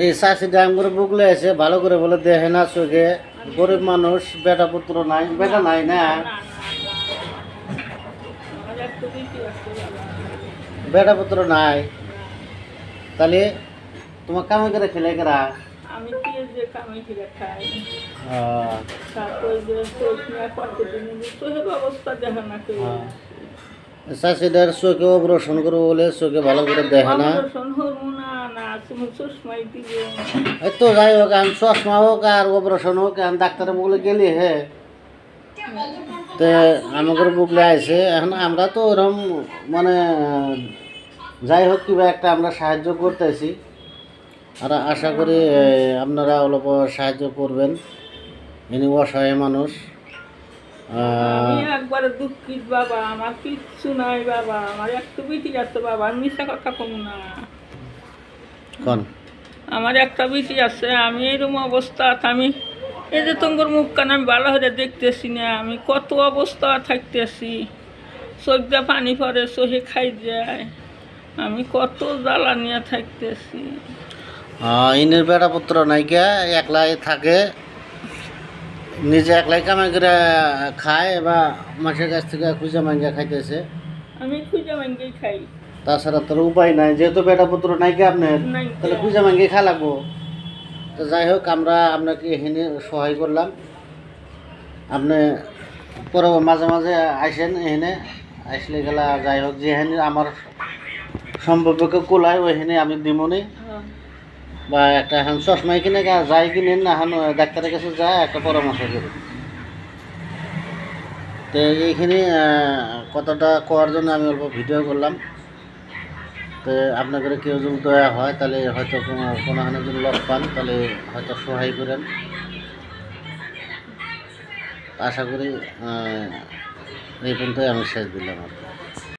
এই চাষি দাম করে বুকলে এসে ভালো করে বলে দেখে না চোখে, গরিব মানুষ, বেটা পুত্র নাই, বেটা নাই না, আমার একটু বেশি আছে বাবা। বেটা পুত্র নাই, তাহলে তোমার কামে করে খেলে কেরা? আমি কি যে কামাই করে খাই, আহ, তারপরে যে চোখ নিয়ে কতদিন চোখের অবস্থা দেখে না কেউ। চাষিদের চোখে অপারেশন করবো বলে চোখে ভালো করে দেখে না। অপারেশন হবো না, না তুমি চশমাই দিবে। এই তো যাই হোক, এখন চশমা হোক আর অপারেশন হোক, এখন ডাক্তারের বলে গেলি হে, তো আমাদের বুকলে আইছে। এখন আমরা তো ওরকম মানে যাই হোক কিবা একটা আমরা সাহায্য করতেছি, আর আশা করি আপনারা অল্প সাহায্য করবেন। ইনি অসহায় মানুষ। আমি একবারে দুঃখিত বাবা, আমার কিচ্ছু নাই বাবা, আমার একটু বেটি আছে বাবা, আমি মিশা কথা কম না। কোন আমার একটা বেটি আছে, আমি এরকম অবস্থা, আমি এই যে তোমার মুখ কান আমি ভালো হয়ে দেখতেছি না, আমি কত অবস্থা থাকতেছি, চোখ দিয়ে পানি পড়ে, চোখে খাই যায়, আমি কত জ্বালা নিয়ে থাকতেছি। ইনের বেটা পুত্র নাইকা, একলাই থাকে, নিজে একলাই কামাই করে খায় বা মাসের কাছ থেকে খুঁজে মাঙ্গা খাইতেছে। আমি খুঁজে মাঙ্গেই খাই। তাছাড়া তোর উপায় নাই, যেহেতু বেটা পুত্র নাইকা আপনার, নাই তাহলে খুঁজে মাঙ্গি খা লাগবো। তো যাই হোক, আমরা আপনাকে এখানে সহায় করলাম। আপনি পরে মাঝে মাঝে আইসেন এখানে, আসলে গেলা যাই হোক যেখানে আমার সম্পর্ককে কোলায় ওইখানে আমি দিমনি, বা একটা এখন চশমাই কিনে যাই কিনেন না, এখন ডাক্তারের কাছে যায় একটা পরামর্শ করি। তো এইখানে কথাটা করার জন্য আমি অল্প ভিডিও করলাম। তো আপনাদের কেউ যদি দয়া হয় তাহলে হয়তো কোনোখানে যদি লস পান তাহলে হয়তো সহায় করেন। আশা করি এই পর্যন্তই আমি শেষ দিলাম আর কি।